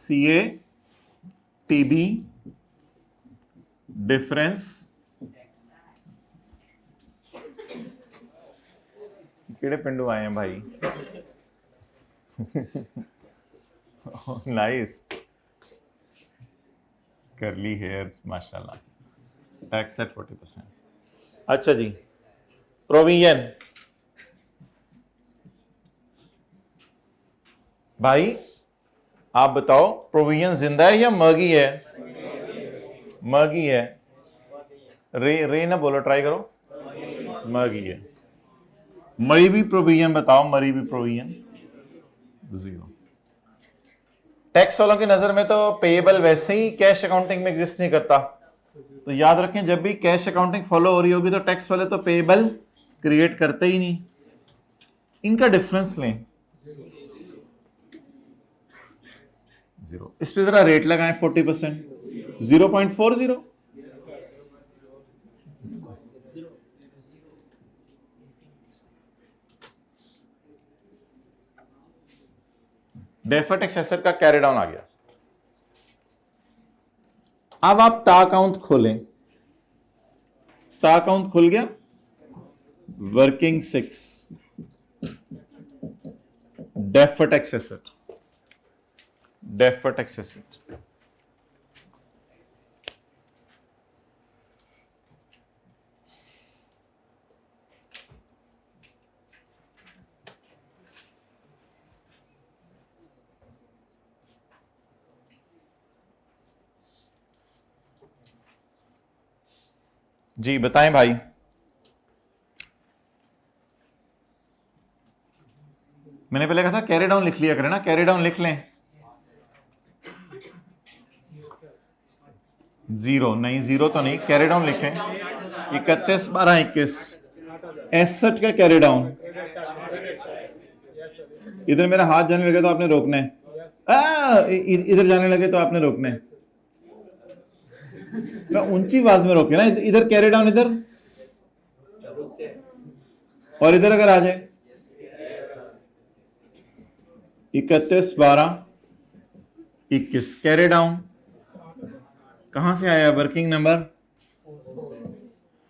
CATB difference केड़े पिंडू आए हैं भाई नाइस करली हेयर्स माशाल्लाह टैक्स एट 40%। अच्छा जी प्रोविजन भाई आप बताओ प्रोविजन जिंदा है या मरगी है? मरगी है। रे ना बोलो, ट्राई करो। मरगी है। मरी भी प्रोविजन बताओ, मरी भी प्रोविजन 0। टैक्स वालों की नजर में तो पेएबल वैसे ही कैश अकाउंटिंग में एग्जिस्ट नहीं करता, तो याद रखें जब भी कैश अकाउंटिंग फॉलो हो रही होगी तो टैक्स वाले तो पेएबल क्रिएट करते ही नहीं। इनका डिफरेंस लें 0। इस पे जरा रेट लगाएं 40%, 0.40। डेफर्ड टैक्स एसेट का कैरी डाउन आ गया। अब आप ता अकाउंट खोलें, ता अकाउंट खुल गया, working 6 deferred tax asset, deferred tax asset जी बताएं भाई। मैंने पहले कहा था कैरी डाउन लिख लिया करें ना, कैरी डाउन लिख लें। 0 नहीं, 0 तो नहीं, कैरी डाउन लिखें 31/12/21 एसेट का कैरी डाउन। इधर मेरा हाथ जाने लगे तो आपने रोकना है, इधर जाने लगे तो आपने रोकना है। मैं ऊंची आवाज में रोके ना, इधर कैरी डाउन, इधर और इधर अगर आ जाए 31/12/21 कैरी डाउन कहां से आया? वर्किंग नंबर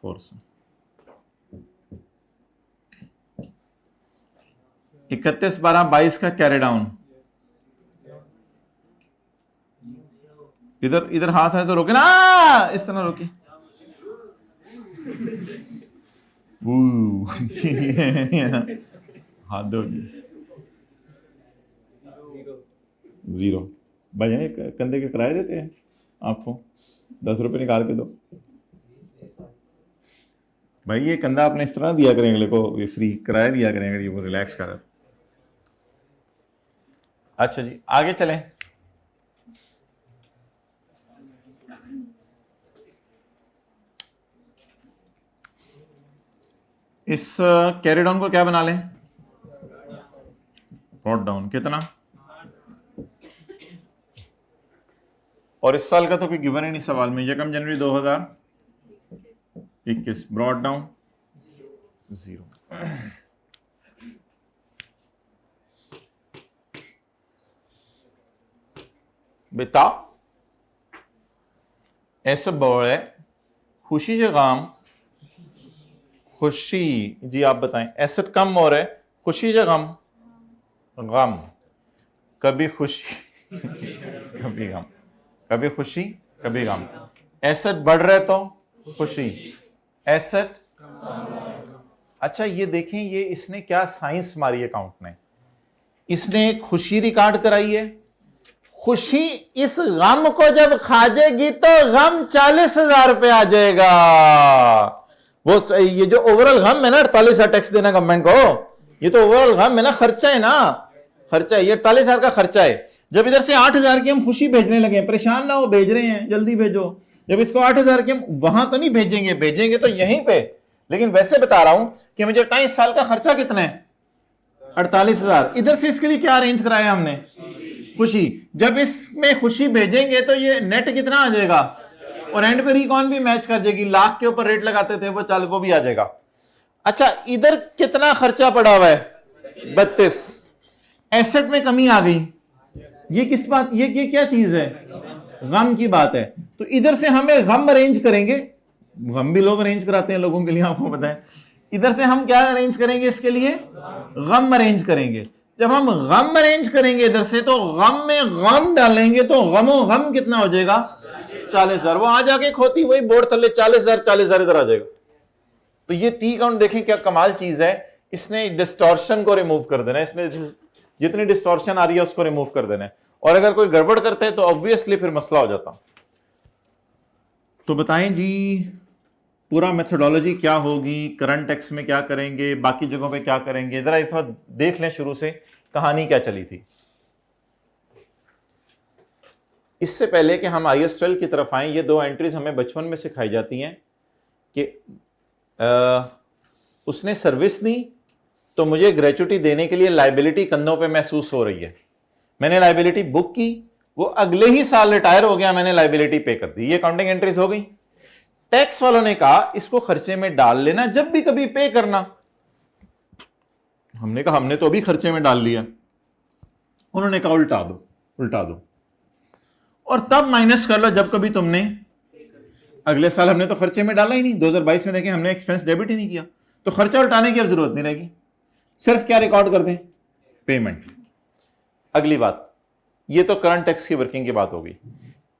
4 से। 31/12/22 का कैरी डाउन, इधर इधर हाथ है तो रोके ना, इस तरह रोके। हाथ दो 0। भाई कंधे के किराए देते हैं आपको, 10 रुपए निकाल के दो भाई। ये कंधा आपने इस तरह दिया करें अगले को, ये फ्री किराया दिया करें अगर ये वो रिलैक्स कर। अच्छा जी आगे चलें। इस कैरी डाउन को क्या बना लें? Brought down. कितना? और इस साल का तो कोई गिवन ही नहीं सवाल में। 1 जनवरी 2021 ब्रॉट डाउन 0। बेटा ऐसे बोले खुशी से गम, खुशी जी आप बताएं। एसेट कम हो रहा है, खुशी से गम? गम। कभी खुशी कभी गम, कभी खुशी कभी गम। एसेट बढ़ रहा है तो खुशी, एसेट। अच्छा ये देखें, ये इसने क्या साइंस मारी अकाउंट ने। इसने खुशी रिकॉर्ड कराई है। खुशी इस गम को जब खा जाएगी तो गम 40,000 रुपये आ जाएगा। वो ये जो ओवरऑल गम है ना 48,000 टैक्स देना गवर्नमेंट को, ये तो ओवरऑल गम है ना, खर्चा है ना, खर्चा है। ये 48,000 का खर्चा है। जब इधर से 8,000 की हम खुशी भेजने लगे, परेशान ना हो, भेज रहे हैं जल्दी भेजो। जब इसको 8,000 के हम वहां तो नहीं भेजेंगे, भेजेंगे तो यहीं पे, लेकिन वैसे बता रहा हूं कि मुझे बताएं इस साल का खर्चा कितना है? 48,000। इधर से इसके लिए क्या अरेंज कराया हमने? खुशी। जब इसमें खुशी भेजेंगे तो ये नेट कितना आ जाएगा, और एंड पे रिकॉन भी मैच कर जाएगी। लाख के ऊपर रेट लगाते थे वो, चल वो भी आ जाएगा। अच्छा इधर कितना खर्चा पड़ा हुआ है? 32। एसेट में कमी आ गई, ये किस बात, ये क्या चीज है, गम की बात है। तो इधर से हमें गम अरेंज करेंगे, गम भी लोग अरेंज कराते हैं लोगों के लिए, आपको पता है। इधर से हम क्या अरेंज करेंगे, इसके लिए गम अरेंज करेंगे। जब हम गम अरेंज करेंगे इधर से, तो गम में गम डालेंगे तो गमो गम कितना हो जाएगा, 40,000। वो आ जाके खोती वही बोर्ड थले 40,000 40,000 इधर आ जाएगा। तो ये टी काउंट देखें क्या कमाल चीज है, इसने डिस्टॉर्शन को रिमूव कर देना है, इसने जितनी डिस्टॉर्शन आ रही है उसको रिमूव कर देना है। और अगर कोई गड़बड़ करते हैं तो ऑब्वियसली फिर मसला हो जाता। तो बताएं जी पूरा मेथोडोलॉजी क्या होगी, करंट टैक्स में क्या करेंगे, बाकी जगहों पे क्या करेंगे, जरा एक बार देख लें शुरू से कहानी क्या चली थी। इससे पहले कि हम IAS 12 की तरफ आएं, ये दो एंट्रीज हमें बचपन में सिखाई जाती हैं कि उसने सर्विस दी तो मुझे ग्रेचुटी देने के लिए लाइबिलिटी कंधों पे महसूस हो रही है, मैंने लाइबिलिटी बुक की, वो अगले ही साल रिटायर हो गया, मैंने लाइबिलिटी पे कर दी, ये काउंटिंग एंट्रीज हो गई। टैक्स वालों ने कहा इसको खर्चे में डाल लेना, जब भी कभी पे करना। हमने कहा हमने तो अभी खर्चे में डाल लिया। उन्होंने कहा उल्टा दो, उल्टा दो, और तब माइनस कर लो जब कभी तुमने, अगले साल हमने तो खर्चे में डाला ही नहीं, 2022 में देखें हमने एक्सपेंस डेबिट ही नहीं किया, तो खर्चा उल्टाने की अब जरूरत नहीं रहेगी, सिर्फ क्या रिकॉर्ड कर दें, पेमेंट। अगली बात, ये तो करंट टैक्स की वर्किंग की बात होगी।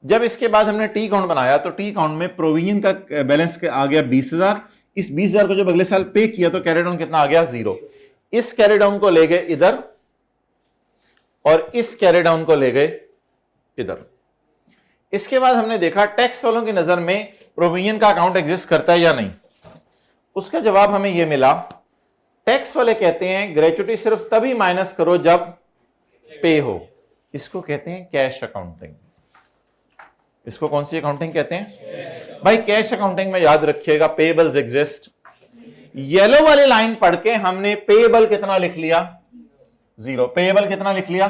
जब इसके बाद हमने टी काउंट बनाया तो टी काउंट में प्रोविजन का बैलेंस आ गया 20,000। इस 20,000 को जब अगले साल पे किया तो कैरी डाउन कितना आ गया, 0। इस कैरी डाउन को ले गए इधर और इस कैरी डाउन को ले गए इधर। इसके बाद हमने देखा टैक्स वालों की नजर में प्रोविजन का अकाउंट एग्जिस्ट करता है या नहीं। उसका जवाब हमें यह मिला, टैक्स वाले कहते हैं ग्रेचुटी सिर्फ तभी माइनस करो जब पे हो। इसको कहते हैं कैश अकाउंटिंग। इसको कौन सी अकाउंटिंग कहते हैं भाई, कैश अकाउंटिंग में याद रखिएगा पेबल्स एग्जिस्ट। येलो वाली लाइन पढ़ के हमने पेबल कितना लिख लिया, 0। पेबल कितना लिख लिया,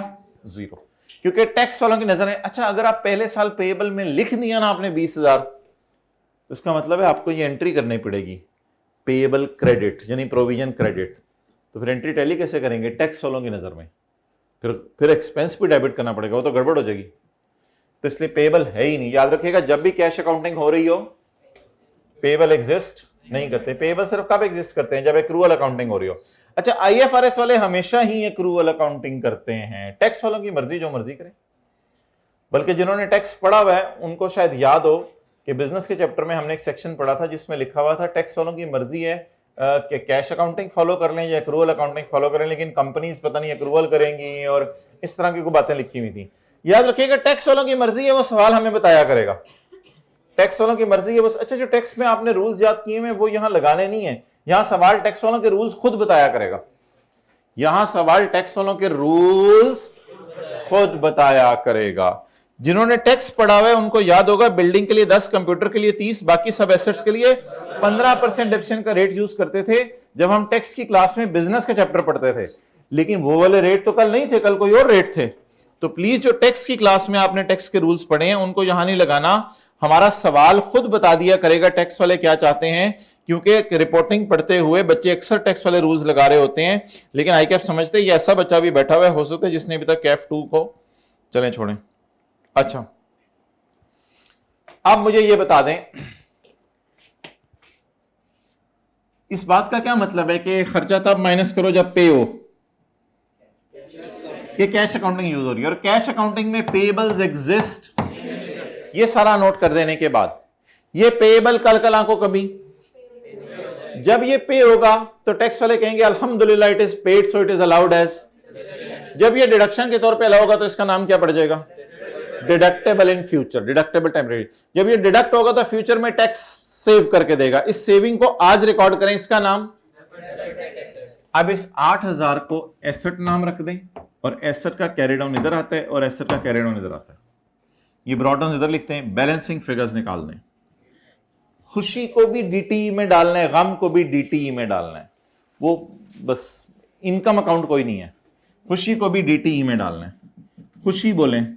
0, क्योंकि टैक्स वालों की नजर है। अच्छा अगर आप पहले साल पेबल में लिख दिया ना आपने 20,000, तो इसका मतलब है आपको ये एंट्री करनी पड़ेगी पेबल क्रेडिट यानी प्रोविजन क्रेडिट। तो फिर एंट्री टैली कैसे करेंगे टैक्स वालों की नजर में, फिर एक्सपेंस भी डेबिट करना पड़ेगा, वो तो गड़बड़ हो जाएगी। तो इसलिए पेबल है ही नहीं। याद रखिएगा जब भी कैश अकाउंटिंग हो रही हो पेबल एग्जिस्ट नहीं करते। पेबल सिर्फ कब एग्जिस्ट करते हैं, जब एक्रूअल अकाउंटिंग हो रही हो। अच्छा IFRS वाले हमेशा ही एक्रूअल अकाउंटिंग करते हैं, टैक्स वालों की मर्जी जो मर्जी करें। बल्कि जिन्होंने टैक्स पढ़ा हुआ है उनको शायद याद हो कि बिजनेस के चैप्टर में हमने एक सेक्शन पढ़ा था जिसमें लिखा हुआ था टैक्स वालों की मर्जी है कि कैश अकाउंटिंग फॉलो कर लें या एक्रूअल अकाउंटिंग फॉलो करें, लेकिन कंपनीज पता नहीं एक्रूअल करेंगी, और इस तरह की कोई बातें लिखी हुई थी। याद रखिएगा टैक्स वालों की मर्जी है, वो सवाल हमें बताया करेगा। टैक्स वालों की मर्जी है वो। अच्छा जो टैक्स में आपने रूल्स याद किए हैं वो यहां लगाने नहीं है, यहां सवाल टैक्स वालों के रूल्स खुद बताया करेगा। यहां सवाल टैक्स वालों के रूल्स खुद बताया करेगा। जिन्होंने टैक्स पढ़ा हुआ है उनको याद होगा बिल्डिंग के लिए 10, कंप्यूटर के लिए 30, बाकी सब एसेट्स के लिए 15% डिडक्शन का रेट यूज करते थे जब हम टैक्स की क्लास में बिजनेस का चैप्टर पढ़ते थे। लेकिन वो वाले रेट तो कल नहीं थे, कल कोई और रेट थे। तो प्लीज जो टैक्स की क्लास में आपने टैक्स के रूल्स पढ़े हैं उनको यहां नहीं लगाना। हमारा सवाल खुद बता दिया करेगा टैक्स वाले क्या चाहते हैं, क्योंकि रिपोर्टिंग पढ़ते हुए बच्चे अक्सर टैक्स वाले रूल्स लगा रहे होते हैं, लेकिन ICAP समझते हैं ये ऐसा बच्चा भी बैठा हुआ है हो सकता है जिसने अभी तक कैफ 2 को चलें छोड़ें। अच्छा अब मुझे ये बता दें इस बात का क्या मतलब है कि खर्चा तब माइनस करो जब पे हो। ये कैश अकाउंटिंग यूज हो रही है और कैश अकाउंटिंग में पेबल्स एग्जिस्ट। ये सारा नोट कर देने के बाद ये पेबल कल आंखों कभी जब ये पे होगा तो टैक्स वाले कहेंगे अल्हम्दुलिल्लाह it is paid so it is allowed as. जब ये डिडक्शन के तौर पे अलाउ होगा तो इसका नाम क्या पड़ जाएगा, deductible in future, deductible temporary. जब ये डिडक्ट होगा तो फ्यूचर में टैक्स सेव करके देगा। इस सेविंग को आज रिकॉर्ड करें, इसका नाम। अब इस 8,000 को एसेट नाम रख दें और एसेट का कैरी डाउन इधर आता है और एसेट का कैरी डाउन इधर आता है। ये ब्रॉड डाउन इधर लिखते हैं, बैलेंसिंग फिगर्स निकाल दें। खुशी को भी DTE में डालना है, गम को भी DTE में डालना है। वो बस इनकम अकाउंट कोई नहीं है, खुशी को भी DTE में डालना है। खुशी बोलें,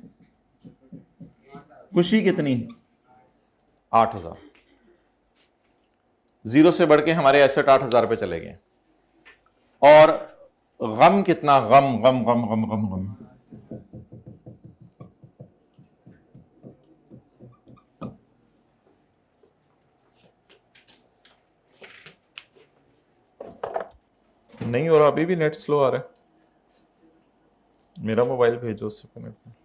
खुशी कितनी, 8,000। 0 से बढ़ के हमारे एसेट 8,000 पे चले गए। और गम कितना, गम गम गम गम गम गम नहीं हो रहा, अभी भी नेट स्लो आ रहा है। मेरा मोबाइल भेजो उससे कनेक्ट।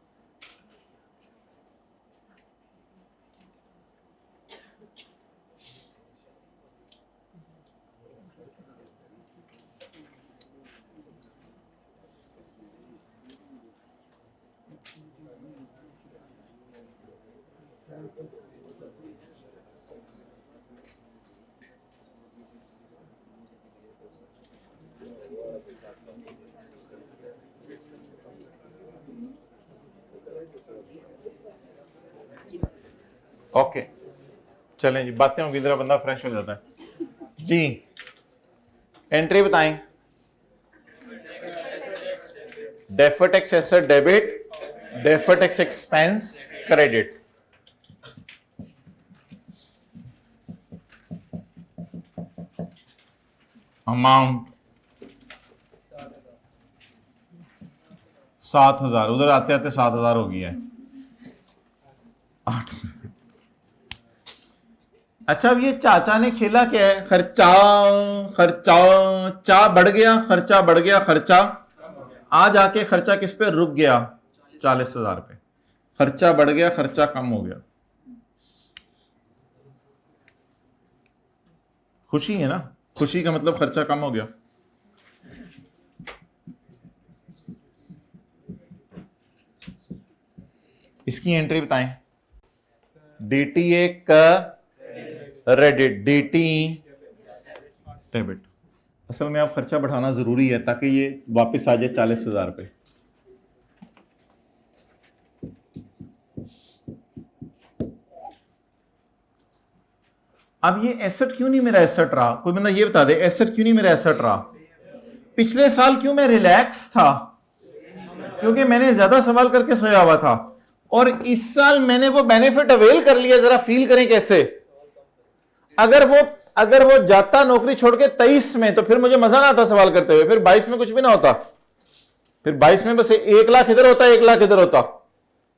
ओके चलें जी, बातें होंगी, जरा बंदा फ्रेश हो जाता है जी। एंट्री बताएं। Deferred tax asset debit, deferred tax expense credit. Amount 7,000, उधर आते आते 7,000 हो गया है। 8। अच्छा, अब ये चाचा ने खेला क्या है? खर्चा खर्चा, चा बढ़ गया, खर्चा बढ़ गया, खर्चा आज आके खर्चा किस पे रुक गया? 40,000 पे। खर्चा बढ़ गया, खर्चा कम हो गया। खुशी है ना, खुशी का मतलब खर्चा कम हो गया। इसकी एंट्री बताएं। DTA credit, DT debit. असल में आप खर्चा बढ़ाना जरूरी है ताकि ये वापस आ जाए 40,000 पे। अब ये एसेट क्यों नहीं मेरा एसेट रहा? कोई बंदा ये बता दे, एसेट क्यों नहीं मेरा एसेट रहा? पिछले साल क्यों मैं रिलैक्स था? क्योंकि मैंने ज्यादा सवाल करके सोया हुआ था। और इस साल मैंने वो बेनिफिट अवेल कर लिया। जरा फील करें कैसे। अगर वो जाता नौकरी छोड़ के 23 में, तो फिर मुझे मजा ना आता सवाल करते हुए, फिर 22 में कुछ भी ना होता, फिर 22 में बस 1 लाख इधर होता, 1 लाख इधर होता,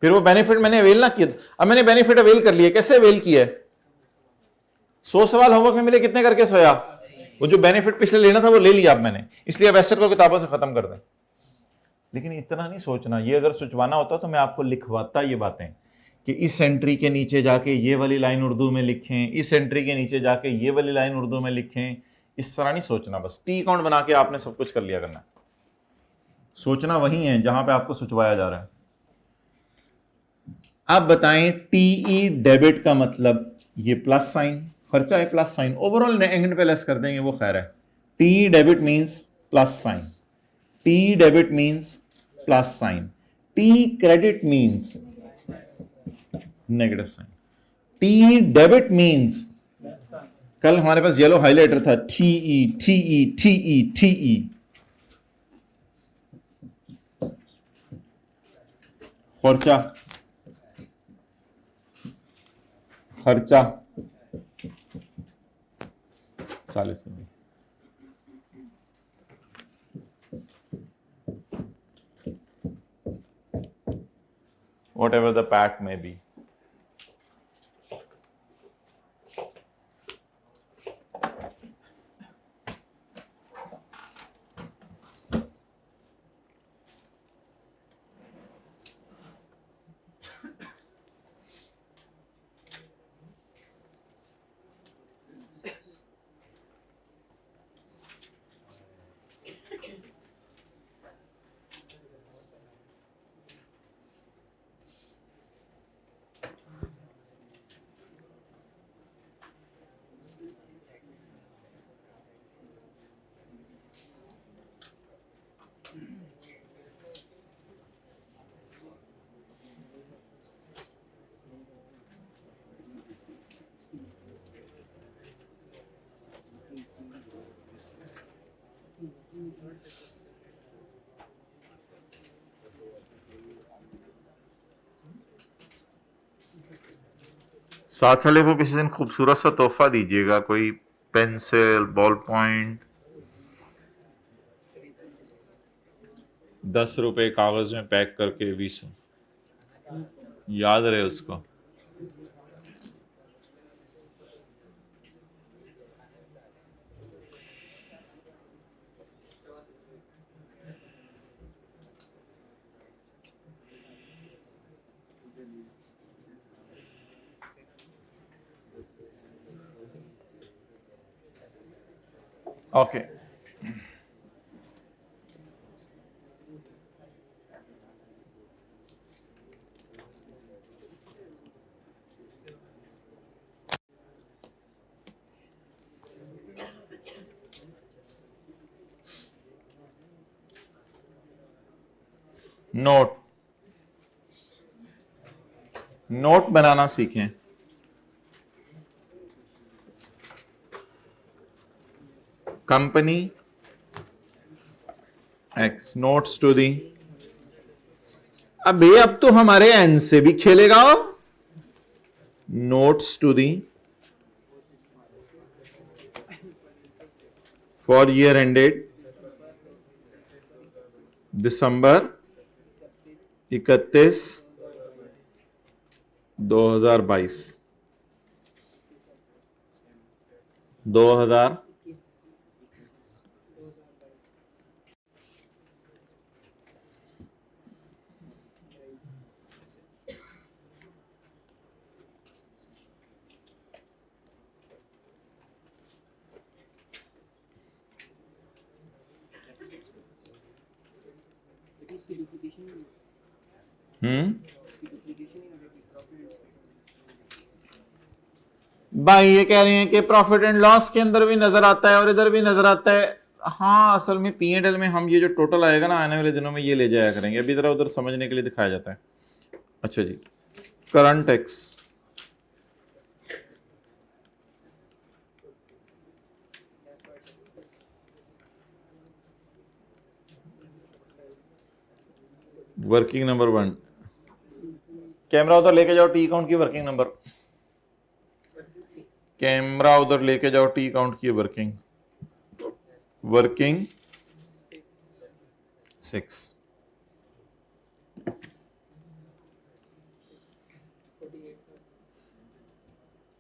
फिर वो बेनिफिट मैंने अवेल ना किया। अब मैंने बेनिफिट अवेल कर लिया। कैसे अवेल किया है? 100 सवाल होमवर्क में मिले, कितने करके सोया? वो जो बेनिफिट पिछले लेना था वो ले लिया अब मैंने, इसलिए अब एसेट को किताबों से खत्म कर दें। लेकिन इतना नहीं सोचना, ये अगर सोचवाना होता तो मैं आपको लिखवाता ये बातें कि इस एंट्री के नीचे जाके ये वाली लाइन उर्दू में लिखें, इस एंट्री के नीचे जाके ये वाली लाइन उर्दू में लिखें। इस तरह नहीं सोचना, बस टी अकाउंट बना के आपने सब कुछ कर लिया करना। सोचना वही है जहां पे आपको सोचवाया जा रहा है। आप बताएं, टीई डेबिट का मतलब ये प्लस साइन, खर्चा है प्लस साइन, ओवरऑल एंड पे लेस कर देंगे वो खैर है। T debit means plus sign, T debit means plus sign, T credit means negative sign, T debit means, कल हमारे पास येलो हाइलाइटर था, टीई टीई टीई टीई। खर्चा खर्चा 40। whatever the pact may be. साथ वाले को किसी दिन खूबसूरत सा तोहफा दीजिएगा, कोई पेंसिल, बॉल पॉइंट, 10 रुपए कागज में पैक करके 20, याद रहे उसको। ओके, नोट, नोट बनाना सीखें। Company X notes to the, अबे अब तो हमारे एन से भी खेलेगा। Notes to the for year ended December 31, 2022। भाई ये कह रहे हैं कि प्रॉफिट एंड लॉस के अंदर भी नजर आता है और इधर भी नजर आता है। हाँ, असल में P&L में हम ये जो टोटल आएगा ना आने वाले दिनों में ये ले जाया करेंगे, अभी इधर उधर समझने के लिए दिखाया जाता है। अच्छा जी, current tax, working number 1। Camera उधर लेके जाओ, टी काउंट की वर्किंग नंबर, कैमरा उधर लेके जाओ, टी काउंट की वर्किंग 6।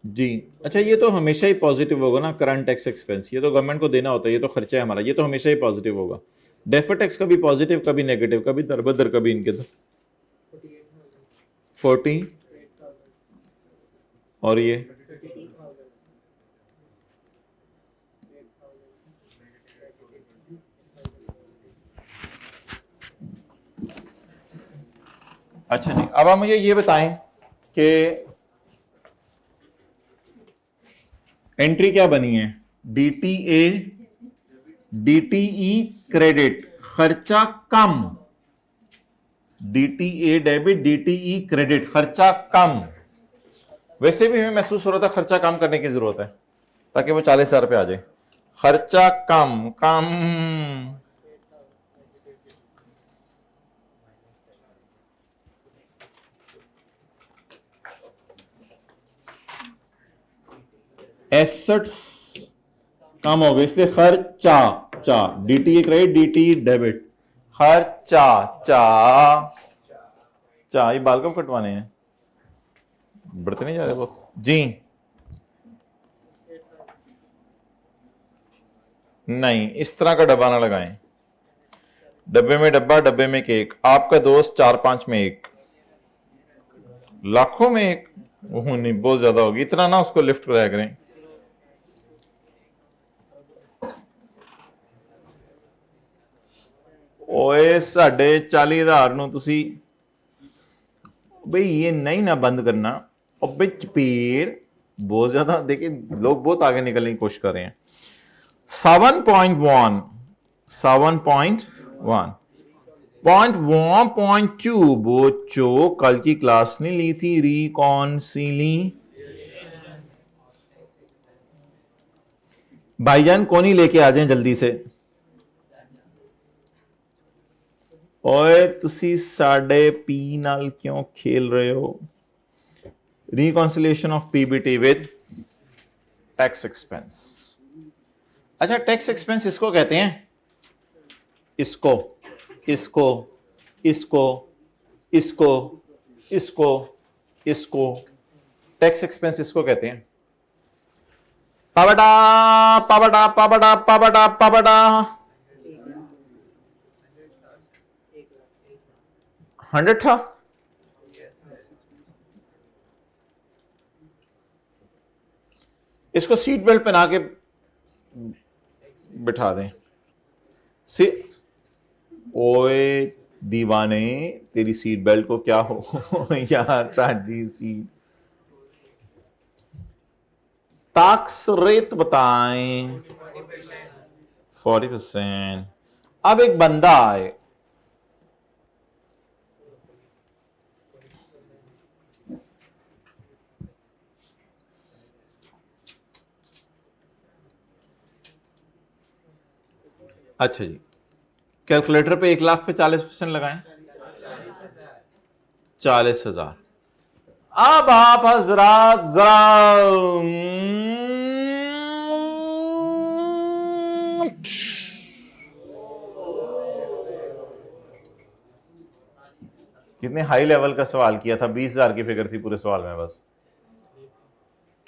जी अच्छा, ये तो हमेशा ही पॉजिटिव होगा ना, करंट टैक्स एक्सपेंस, ये तो गवर्नमेंट को देना होता है, ये तो खर्चा है हमारा, ये तो हमेशा ही पॉजिटिव होगा। डेफर टैक्स कभी पॉजिटिव कभी नेगेटिव, कभी दरबदर कभी इनके तो 40 और ये अच्छा जी, अब आप मुझे ये बताएं कि एंट्री क्या बनी है, DTA DTE क्रेडिट, खर्चा कम, DTA डेबिट DTE क्रेडिट, खर्चा कम। वैसे भी हमें महसूस हो रहा था खर्चा कम करने की जरूरत है ताकि वो 40,000 पे आ जाए। खर्चा कम कम, एसेट्स कम हो गए इसलिए खर्चा चा, DTE क्रेडिट DTE डेबिट, खर्चा चा चा। ये बाल कब कटवाने हैं, बढ़ते नहीं जा रहे वो जी। नहीं, इस तरह का डब्बा ना लगाएं, डब्बे में डब्बा, डब्बे में केक, आपका दोस्त 4-5 में एक, लाखों में एक। ओह नहीं, बहुत ज्यादा होगी, इतना ना उसको लिफ्ट कराया करें। ओए साढ़े 40,000 ਨੂੰ ਤੁਸੀਂ भाई ये नहीं ना बंद करना। और भाई चपेर बहुत ज्यादा, देखिए लोग बहुत आगे निकलने की कोशिश कर रहे हैं। 7.1 7.1 0.1.2 बोचो, कल की क्लास नहीं ली थी, रिकॉन्सिली भाईजान कौन ही लेके आ जाए जल्दी से। ओए तुसी साढ़े पी नाल क्यों खेल रहे हो। Reconciliation of PBT with tax expense. अच्छा, टैक्स एक्सपेंस इसको कहते हैं, इसको इसको इसको इसको इसको इसको टैक्स एक्सपेंस इसको कहते हैं। पावड़ा पावड़ा पावड़ा पावड़ा पावड़ा 100 था। इसको सीट बेल्ट पहना के बिठा दें। से ओए दीवाने, तेरी सीट बेल्ट को क्या हो यार, ट्रेजेडी सीट। टैक्स रेट बताएं। 40%। अब एक बंदा आए, अच्छा जी, कैलकुलेटर पे 1 लाख पे 40% लगाएं। 40,000। अब आप हजरात कितने हाई लेवल का सवाल किया था, 20,000 की फिगर थी पूरे सवाल में बस।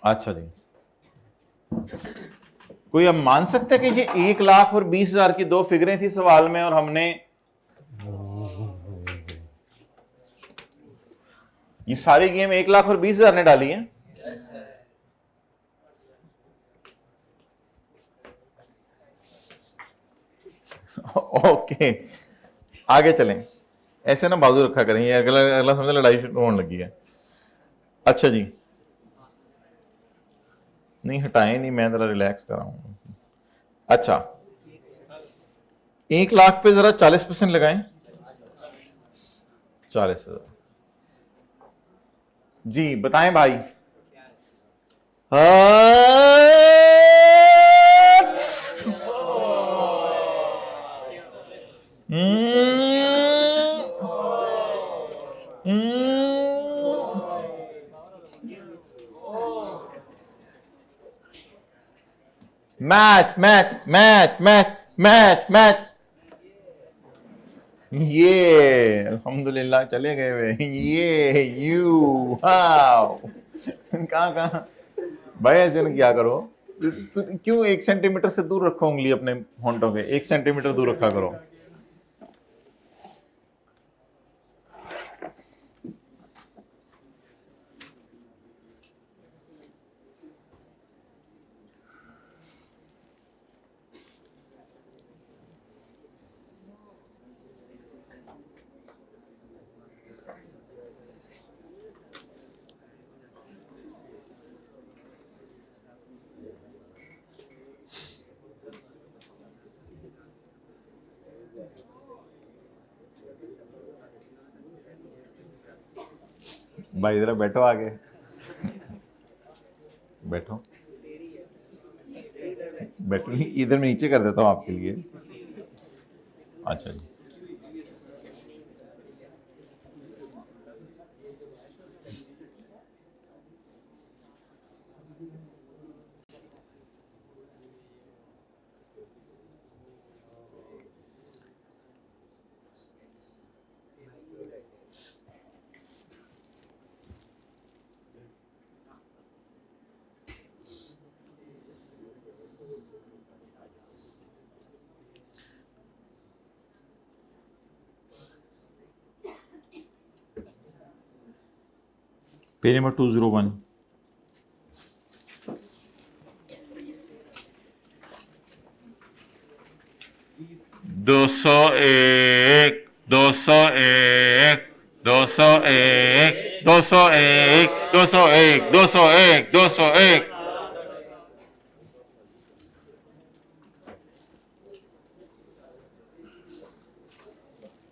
अच्छा जी, कोई अब मान सकता है कि ये 1 लाख और 20,000 की दो फिगरें थी सवाल में और हमने ये सारी गेम 1 लाख और 20,000 ने डाली है। ओके, आगे चलें। ऐसे ना बाजू रखा करें, ये अगला अगला समझे लड़ाई होने लगी है। अच्छा जी, नहीं हटाएं नहीं, मैं जरा रिलैक्स कर रहा हूं। अच्छा, 1 लाख पे जरा 40% लगाएं। 40,000 जी, बताएं भाई। Match match match match match match, ये अल्हम्दुलिल्लाह चले गए वे, ये यू हाउ कहाँ भाई, ऐसे ना क्या करो। क्यों 1 सेंटीमीटर से दूर रखो उंगली अपने होंठों के, 1 सेंटीमीटर दूर रखा करो। भाई जरा बैठो आगे, बैठो बैठो, इधर मैं नीचे कर देता हूँ आपके लिए। अच्छा जी, पेज नंबर 201। 201 201 201 201 201 201 201।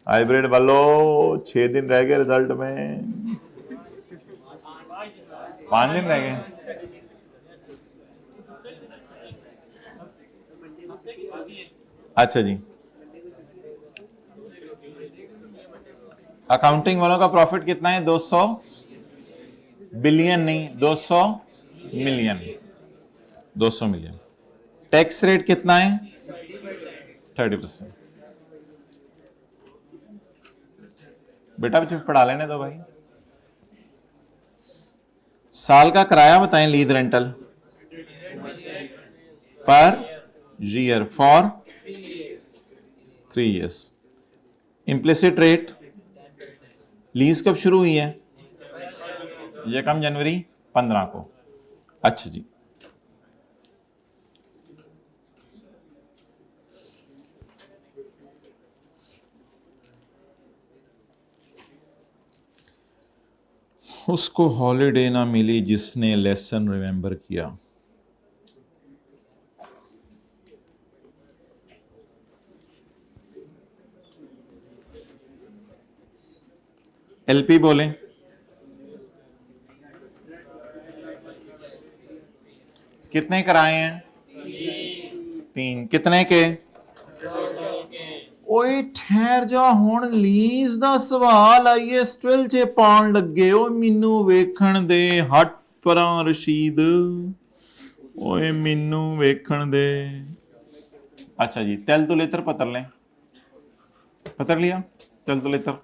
हाइब्रिड वालों 6 दिन रह गए रिजल्ट में, 5 दिन रह गए। अच्छा जी, अकाउंटिंग वालों का प्रॉफिट कितना है? 200 बिलियन नहीं, 200 मिलियन। 200 मिलियन। टैक्स रेट कितना है? 30%। बेटा मुझे पढ़ा लेने दो भाई। साल का किराया बताएं, lease rental per year for 3 years। Implicit rate, lease कब शुरू हुई है? 1 जनवरी 15 को। अच्छा जी, उसको हॉलीडे ना मिली जिसने लेसन रिमेंबर किया। एलपी बोलें। कितने कराए हैं? 3। कितने के? ओए ठहर जा, हुण लीज दा सवाल आइए, स्टिल चे पाउंड लगे। ओ मैनू वेखण दे, हट परां रशीद, ओए मैनू वेखण दे। अच्छा जी, तेल तो लेतर पतर लें, पतर लिया तेल तो लेतर।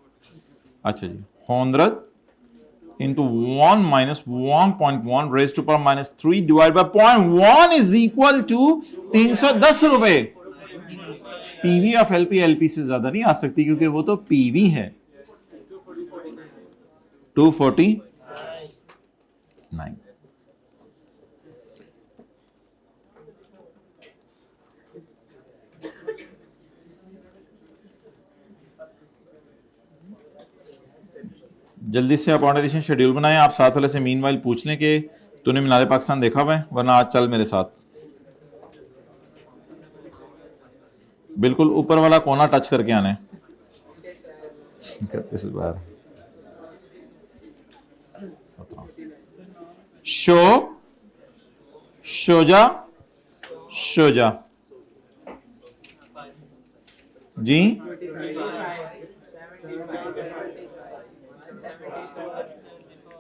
अच्छा जी, 100 into 1 minus 1.1 raised to power minus 3 divided by 0.1 is equal to 310 रुपए। पीवी ऑफ एलपी एलपी से ज्यादा नहीं आ सकती क्योंकि वो तो पीवी है। 249। जल्दी से आप ऑर्गेनाइजेशन शेड्यूल बनाएं। आप साथ वाले से मीनवाइल पूछ लें कि तूने मीनारे पाकिस्तान देखा हुआ है, वरना आज चल मेरे साथ। बिल्कुल ऊपर वाला कोना टच करके आने। 31 बार शोजा जी।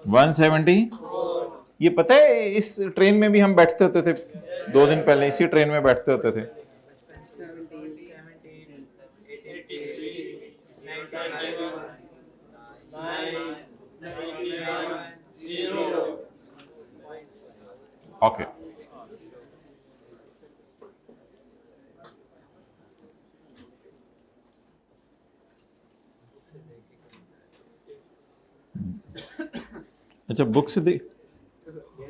170। ये पता है इस ट्रेन में भी हम बैठते होते थे, 2 दिन पहले इसी ट्रेन में बैठते होते थे। ओके, अच्छा बुक से देख।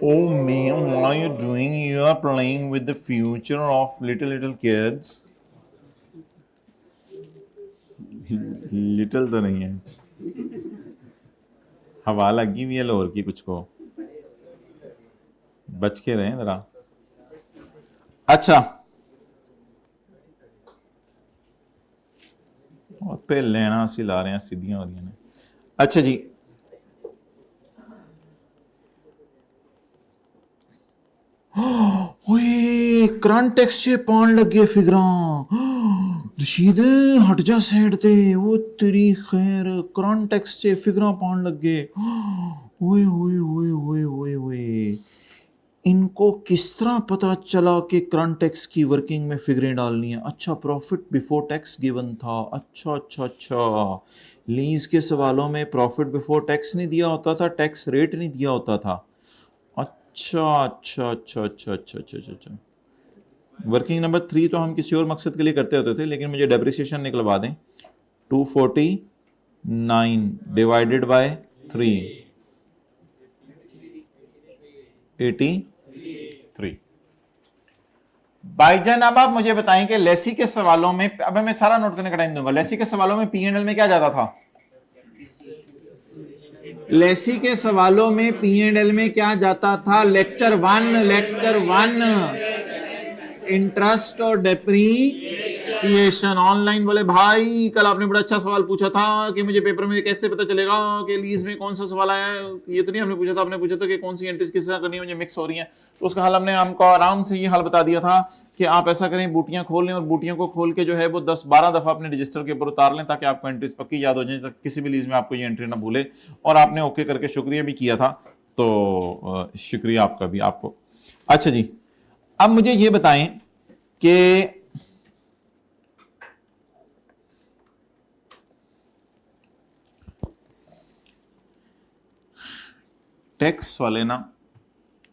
Oh man, what are you doing? You are playing with the future of little kids. Little तो नहीं है, हवा लगी हुई है लाहौर की, कुछ को बच के रहें जरा। अच्छा, और पे लेना सी ला रहे हैं, सीधियां हो रही हैं। अच्छा जी, ओए करंट टैक्स से पान लगे फिगरां। रशीद हट जा साइड ते, वो तेरी खैर करंट टैक्स से फिगरां पान लगे। ओए ओए ओए ओए ओए ओए, इनको किस तरह पता चला कि करंट टैक्स की वर्किंग में फिगरें डालनी है? अच्छा, प्रॉफिट बिफोर टैक्स गिवन था। अच्छा अच्छा अच्छा, लीज के सवालों में प्रॉफिट बिफोर टैक्स नहीं दिया होता था, टैक्स रेट नहीं दिया होता था। अच्छा अच्छा अच्छा अच्छा अच्छा अच्छा अच्छा। वर्किंग नंबर 3 तो हम किसी और मकसद के लिए करते होते थे, लेकिन मुझे डेप्रिसिएशन निकलवा दें। 249 डिवाइडेड बाय 3, 83। भाईजान अब आप मुझे बताएं कि लेसी के सवालों में, अब मैं सारा नोट करने का टाइम दूंगा, लेसी के सवालों में P&L में क्या जाता था? लेसी के सवालों में P&L में क्या जाता था? लेक्चर 1 इंटरेस्ट और डेप्रीसिएशन। ऑनलाइन वाले भाई, कल आपने बड़ा अच्छा सवाल पूछा था कि मुझे पेपर में कैसे पता चलेगा कि लीज में कौन सा सवाल आया है। ये तो नहीं हमने पूछा था, आपने पूछा था कि कौन सी एंट्रीज किस तरह करनी है, मुझे मिक्स हो रही है। तो उसका हल हमने आपको आराम से ये हल बता दिया था कि आप ऐसा करें, बूटियां खोल लें और बूटियों को खोल के जो है वो 10-12 दफा अपने रजिस्टर के ऊपर उतार लें, ताकि आपको एंट्रीज पक्की याद हो जाए, तक किसी भी लीज में आपको ये एंट्री ना भूले। और आपने ओके करके शुक्रिया भी किया था, तो शुक्रिया आपका भी आपको। अच्छा जी, अब मुझे ये बताएं कि टैक्स वाले ना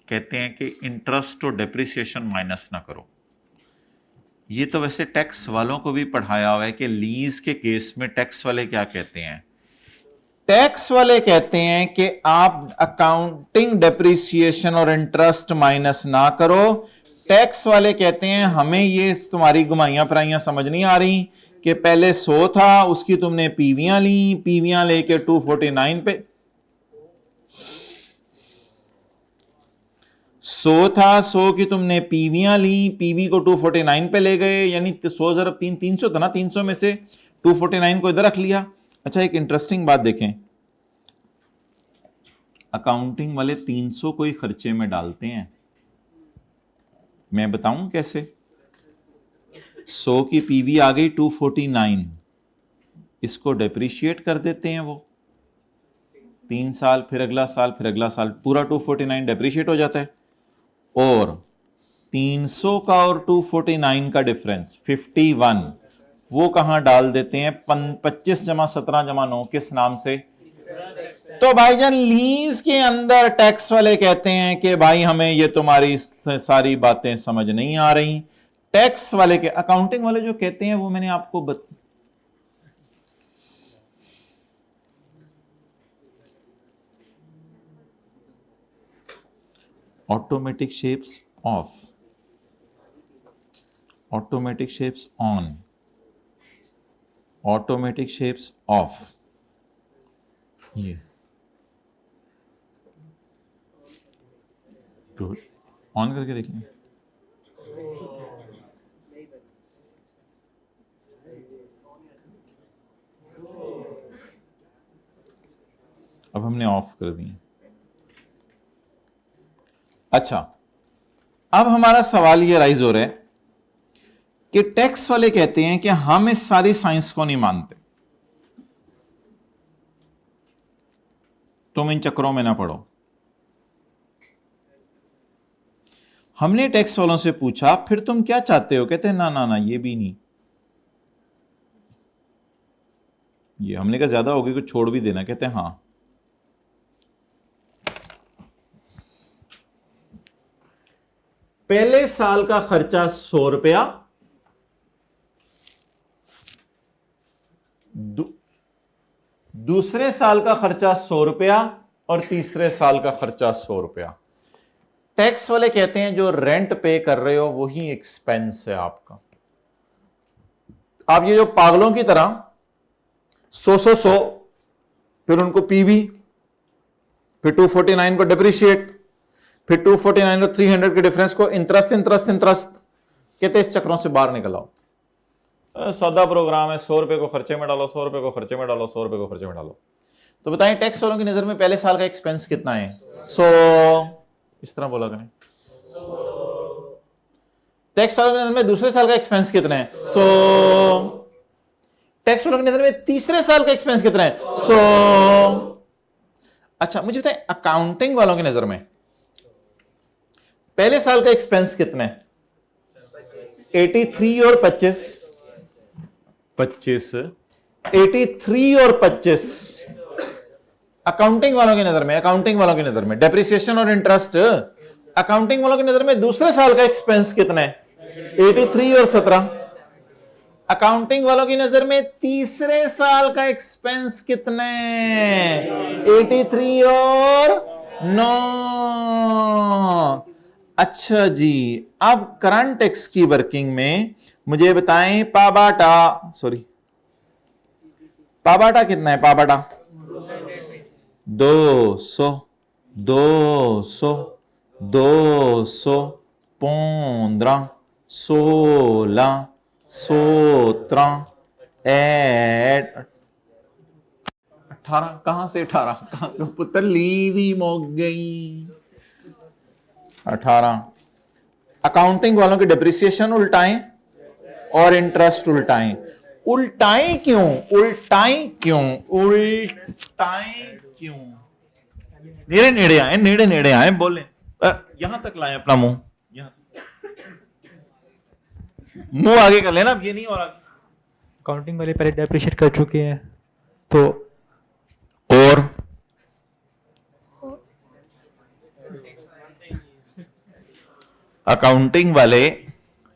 कहते हैं कि इंटरेस्ट और डेप्रिसिएशन माइनस ना करो। ये तो वैसे टैक्स वालों को भी पढ़ाया हुआ है कि लीज के केस में टैक्स वाले क्या कहते हैं। टैक्स वाले कहते हैं कि आप अकाउंटिंग डेप्रिसिएशन और इंटरेस्ट माइनस ना करो। टैक्स वाले कहते हैं हमें ये तुम्हारी घुमाइयां फिराइयां समझ नहीं आ रही कि पहले 100 था, उसकी तुमने पीवियां ली, पीवियां लेके 249 पे 100 था, 100 की तुमने पीवियां ली, पीवी को 249 पे ले गए, यानी 100 ज़रब 300 था ना, 300 में से 249 को इधर रख लिया। अच्छा, एक इंटरेस्टिंग बात देखें, अकाउंटिंग वाले 300 को ही खर्चे में डालते हैं। मैं बताऊं कैसे? 100 की पीवी आ गई 249, इसको डेप्रिशिएट कर देते हैं वो 3 साल, फिर अगला साल, फिर अगला साल, पूरा 249 डेप्रिशिएट हो जाता है। और 300 का और 249 का डिफरेंस 51, वो कहां डाल देते हैं? 25 जमा 17 जमा 9 किस नाम से? तो भाईजान लीज के अंदर टैक्स वाले कहते हैं कि भाई हमें ये तुम्हारी सारी बातें समझ नहीं आ रही। टैक्स वाले के, अकाउंटिंग वाले जो कहते हैं वो मैंने आपको automatic shapes off, automatic shapes on, automatic shapes off, ये तो ऑन करके देख लें। अब हमने ऑफ कर दिए। अच्छा, अब हमारा सवाल ये राइज हो रहा है कि टैक्स वाले कहते हैं कि हम इस सारी साइंस को नहीं मानते, तुम इन चक्रों में ना पड़ो। हमने टैक्स वालों से पूछा फिर तुम क्या चाहते हो? कहते हैं ना ना ना, ये भी नहीं, ये हमने कहा ज्यादा होगी, कुछ छोड़ भी देना। कहते हैं हाँ। पहले साल का खर्चा 100 रुपया, दूसरे साल का खर्चा 100 रुपया और तीसरे साल का खर्चा 100 रुपया। टैक्स वाले कहते हैं जो रेंट पे कर रहे हो वही एक्सपेंस है आपका। आप ये जो पागलों की तरह 100 फिर उनको पीवी, फिर 249 को डिप्रिशिएट, फिर 249 और 300 के डिफरेंस को इंटरेस्ट इंटरेस्ट इंटरेस्ट कहते, इस चक्रों से बाहर निकल आओ। सौदा प्रोग्राम है, 100 रुपए को खर्चे में डालो, 100 रुपए को खर्चे में डालो, 100 रुपए को खर्चे में डालो। तो बताएं टैक्स वालों की नजर में पहले साल का एक्सपेंस कितना है? 100। इस तरह बोला करें। टैक्स वालों की नजर में दूसरे साल का एक्सपेंस कितना है? 100। टैक्स वालों की नजर में तीसरे साल का एक्सपेंस कितना है? 100। अच्छा, मुझे बताएं अकाउंटिंग वालों की नजर में पहले साल का एक्सपेंस कितना है? 83 और 25, 83 और 25। अकाउंटिंग वालों की नजर में, अकाउंटिंग वालों की नजर में डेप्रिसिएशन और इंटरेस्ट, अकाउंटिंग वालों की नजर में दूसरे साल का एक्सपेंस कितना है? 83 और 17। अकाउंटिंग वालों की नजर में तीसरे साल का एक्सपेंस कितना है? 83 और 9। अच्छा जी, अब करंट टैक्स की वर्किंग में मुझे बताएं पाबाटा कितना है? पाबाटा 200, 200, 200, 15, 16, 17, 18। कहां से 18? पुत्र लीवी मोक गई। 18। अकाउंटिंग वालों की डिप्रिसिएशन उल्टाएं और इंटरेस्ट उल्टाएं। उल्टाएं क्यों? नेड़े नेड़े आए बोले। यहां तक लाए अपना मुंह, मुंह आगे कर लेना, अब ये नहीं हो रहा। अकाउंटिंग वाले पहले डेप्रिशिएट कर चुके हैं तो और अकाउंटिंग वाले,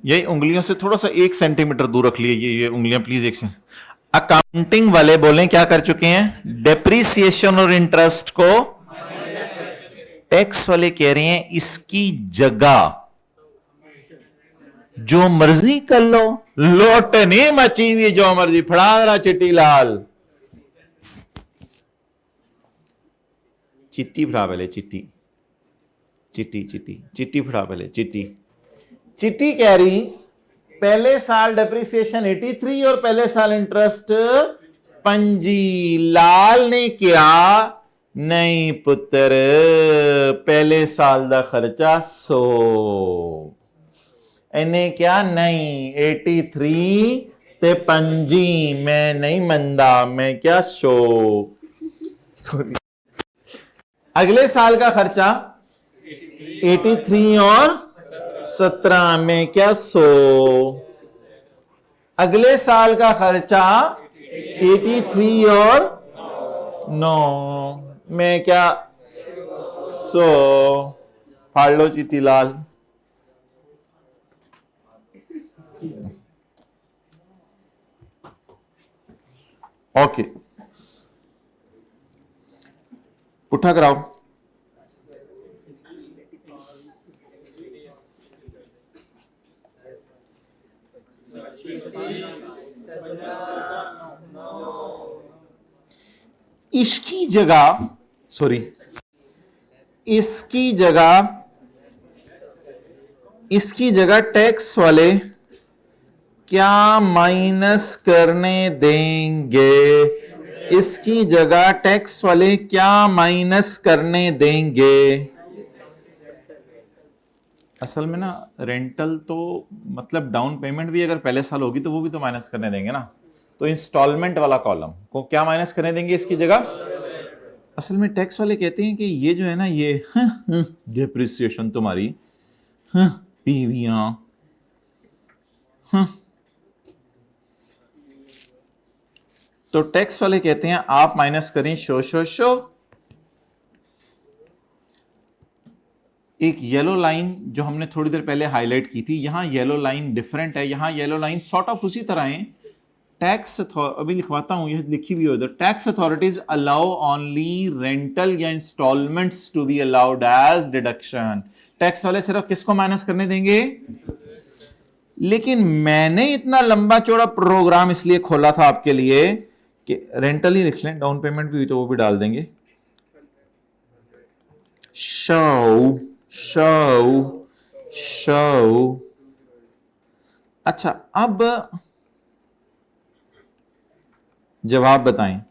ये उंगलियों से थोड़ा सा 1 सेंटीमीटर दूर रख लिए, ये उंगलियां प्लीज 1 सेंटीमीटर। अकाउंटिंग वाले बोलें क्या कर चुके हैं? डेप्रिसिएशन और इंटरेस्ट को। टैक्स वाले कह रहे हैं इसकी जगह जो मर्जी कर लो, लोट नहीं मची हुई, जो मर्जी फड़ा रहा। चिट्टी लाल चिट्टी फड़ा, पहले चिट्टी चिट्टी चिट्टी चिट्ठी फड़ा पहले, चिट्टी चिट्ठी कह रही पहले साल डेप्रिसिएशन 83 और पहले साल इंटरेस्ट 5। लाल ने क्या, नहीं पुत्र पहले साल दा खर्चा 100। इन्हें क्या, नहीं 83 ते 5, मैं नहीं मंदा, मैं क्या 100। सॉरी, अगले साल का खर्चा 83 और 17 में क्या 100। अगले साल का खर्चा 83 और 9 में क्या 100। फाड़ लो चिट्ठी लाल। ओके, पुट्ठा कराओ। इसकी जगह, सॉरी, इसकी जगह टैक्स वाले क्या माइनस करने देंगे? इसकी जगह टैक्स वाले क्या माइनस करने देंगे? असल में ना रेंटल तो मतलब डाउन पेमेंट भी अगर पहले साल होगी तो वो भी तो माइनस करने देंगे ना। तो इंस्टॉलमेंट वाला कॉलम को क्या माइनस करने देंगे इसकी जगह? असल में टैक्स वाले कहते हैं कि ये जो है ना, ये डिप्रिसिएशन तुम्हारी पीवियां, तो टैक्स वाले कहते हैं आप माइनस करें शो। एक येलो लाइन जो हमने थोड़ी देर पहले हाईलाइट की थी, यहां येलो लाइन डिफरेंट है, यहां येलो लाइन सॉर्ट ऑफ उसी तरह है। टैक्स अभी लिखवाता हूं, यह लिखी भी हो इधर। Tax authorities allow only rental या instalments to be allowed as deduction. Tax वाले सिर्फ किसको माइनस करने देंगे? लेकिन मैंने इतना लंबा चौड़ा प्रोग्राम इसलिए खोला था आपके लिए कि रेंटल ही लिख लें, डाउन पेमेंट भी हुई तो वो भी डाल देंगे। शो। अच्छा, अब जवाब बताएं,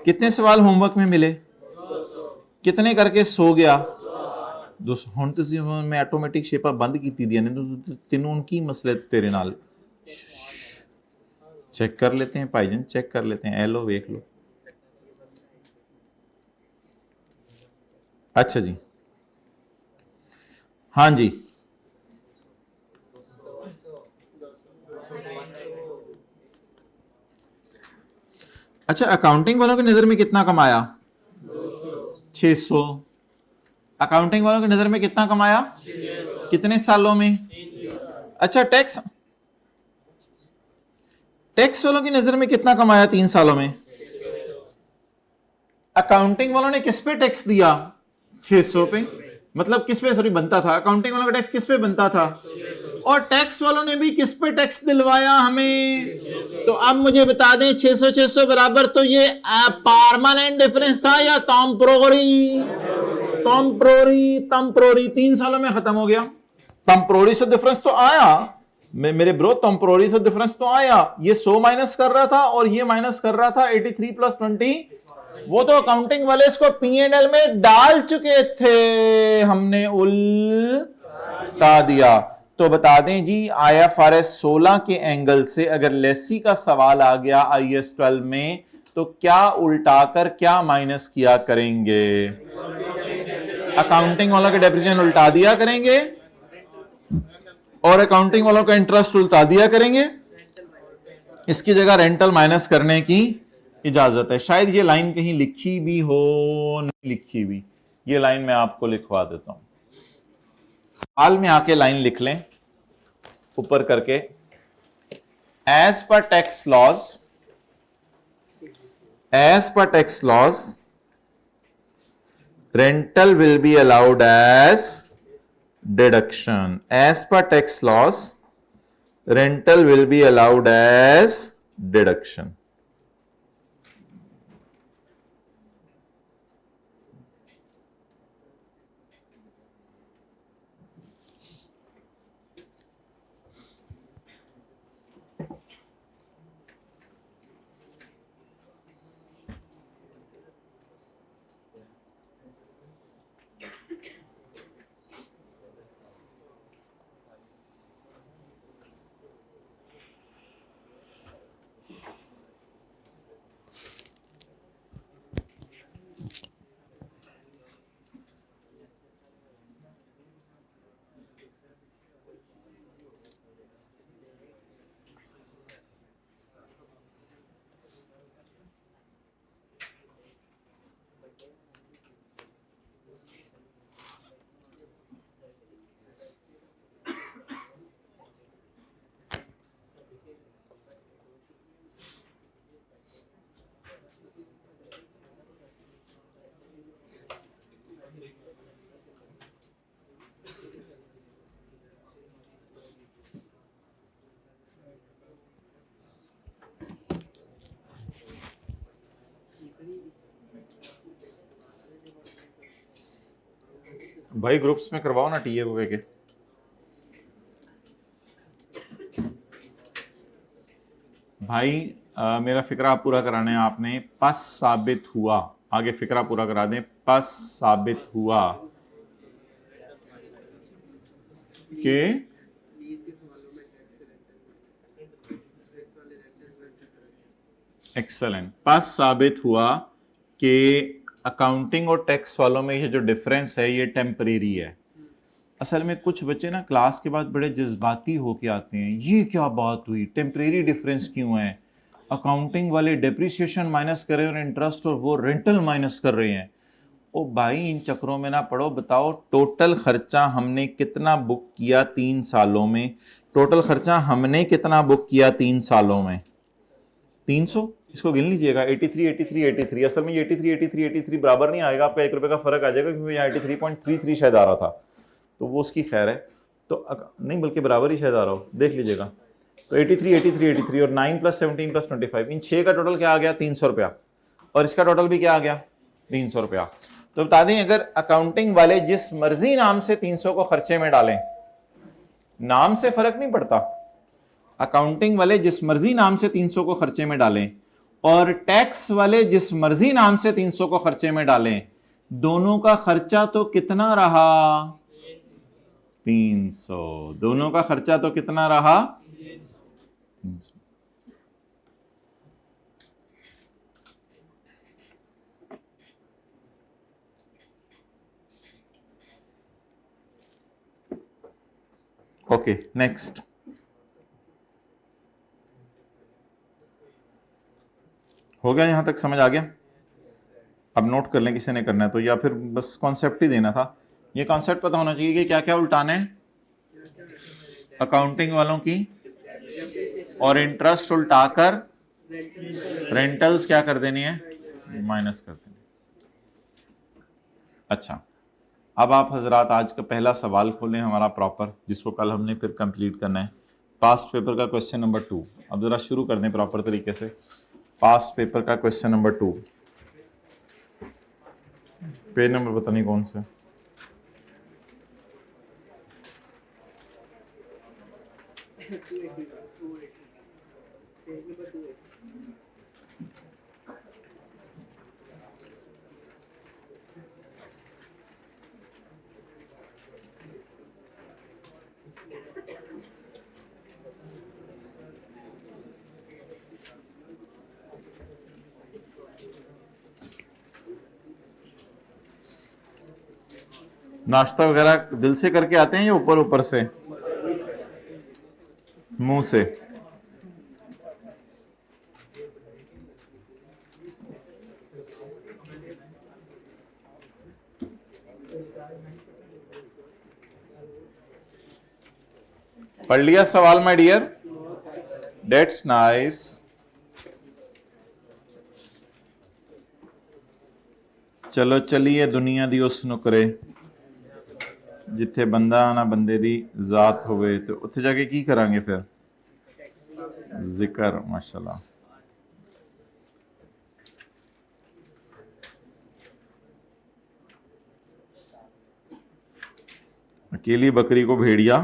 कितने सवाल होमवर्क में मिले? कितने करके सो गया? 200। ਹੁਣ ਤੁਸੀਂ ਮੈਂ ਆਟੋਮੈਟਿਕ ਸ਼ੇਪਾਂ ਬੰਦ ਕੀਤੀ ਦੀਆਂ ਨੇ, ਤੈਨੂੰ ਹੁਣ ਕੀ ਮਸਲਾ तेरे नाल? चेक कर लेते हैं भाईजान, चेक कर लेते हैं। लो देख लो। अच्छा जी, हाँ जी, अच्छा, अकाउंटिंग वालों की नजर में कितना कमाया? 600। अकाउंटिंग वालों की नजर में कितना कमाया? कितने सालों में? अच्छा, टैक्स वालों की नजर में कितना कमाया? 3 सालों में। अकाउंटिंग वालों ने किस पे टैक्स दिया? 600 पे। मतलब किस पे सॉरी बनता था? अकाउंटिंग वालों का टैक्स किस पे बनता था? और टैक्स वालों ने भी किस पे टैक्स दिलवाया हमें? तो अब मुझे बता दें, 600 बराबर, तो ये परमानेंट डिफरेंस था या तम्प्रोरी 3 सालों में खत्म हो गया। तम्प्रोरी से डिफरेंस तो आया मेरे ब्रो, तम्प्रोरी से डिफरेंस तो आया। ये 100 माइनस कर रहा था और ये माइनस कर रहा था 83 प्लस 20। वो तो अकाउंटिंग वाले इसको P&L में डाल चुके थे, हमने उल्टा दिया। तो बता दें जी, IFRS 16 के एंगल से अगर लेसी का सवाल आ गया IAS 12 में, तो क्या उल्टाकर क्या माइनस किया करेंगे? अकाउंटिंग वालों के डेप्रिसिएशन उल्टा दिया करेंगे और अकाउंटिंग वालों का इंटरेस्ट उल्टा दिया करेंगे। इसकी जगह रेंटल माइनस करने की इजाजत है। शायद ये लाइन कहीं लिखी भी हो, नहीं लिखी भी, ये लाइन मैं आपको लिखवा देता हूं। सवाल में आके लाइन लिख लें ऊपर करके, एज पर tax laws rental will be allowed as deduction. As per tax laws, rental will be allowed as deduction. भाई ग्रुप्स में करवाओ ना टीए को के। भाई मेरा फिक्रा पूरा कराना है आपने। पस साबित हुआ, आगे फिक्रा पूरा करा दें। पस साबित हुआ कि एक्सेलेंट। पस साबित हुआ कि अकाउंटिंग और टैक्स वालों में ये जो डिफरेंस है ये टेम्परेरी है। असल में कुछ बच्चे ना क्लास के बाद बड़े जज्बाती होके आते हैं, ये क्या बात हुई, टेम्परेरी डिफरेंस क्यों है, अकाउंटिंग वाले डेप्रिसिएशन माइनस कर रहे हैं और इंटरेस्ट और वो रेंटल माइनस कर रहे हैं। ओ भाई इन चक्रों में ना पड़ो, बताओ टोटल खर्चा हमने कितना बुक किया 3 सालों में, टोटल खर्चा हमने कितना बुक किया 3 सालों में, 300। इसको गिन लीजिएगा, 83 83 83। असल में ये 83 83 83 बराबर नहीं आएगा, आपका 1 रुपए का फर्क आ जाएगा क्योंकि यहाँ 83.33 शायद आ रहा था, तो वो उसकी खैर है। तो नहीं बल्कि बराबर ही शायद आ रहा हो, देख लीजिएगा। तो 83 83 83 और 9 + 17 + 25, इन 6 का टोटल क्या आ गया 300 रुपया, और इसका टोटल भी क्या आ गया 300 रुपया। तो बता दें अगर अकाउंटिंग वाले जिस मर्जी नाम से 300 को खर्चे में डालें, नाम से फर्क नहीं पड़ता, अकाउंटिंग वाले जिस मर्जी नाम से 300 को खर्चे में डालें और टैक्स वाले जिस मर्जी नाम से 300 को खर्चे में डालें, दोनों का खर्चा तो कितना रहा 300। दोनों का खर्चा तो कितना रहा 300। Okay next. हो गया, यहां तक समझ आ गया? अब नोट कर लें किसी ने करना है तो, या फिर बस कॉन्सेप्ट ही देना था। ये कॉन्सेप्ट पता होना चाहिए कि क्या क्या उल्टाने अकाउंटिंग वालों की, और इंटरेस्ट उल्टाकर रेंटल्स क्या कर देनी है माइनस कर देनी। अच्छा अब आप हजरात आज का पहला सवाल खोलें हमारा प्रॉपर, जिसको कल हमने फिर कंप्लीट करना है। पास्ट पेपर का क्वेश्चन नंबर 2। अब जरा शुरू कर दें प्रॉपर तरीके से। पास्ट पेपर का क्वेश्चन नंबर 2, पेज नंबर पता नहीं कौन से। नाश्ता वगैरह दिल से करके आते हैं या ऊपर ऊपर से, मुंह से? पढ़ लिया सवाल माय डियर? That's nice. चलो चलिए दुनिया दी उस नुकरे जिथे बंदा ना बंदे दी जात होवे, तो उत्थे जाके की करांगे फिर जिक्र। माशाल्लाह। अकेली बकरी को भेड़िया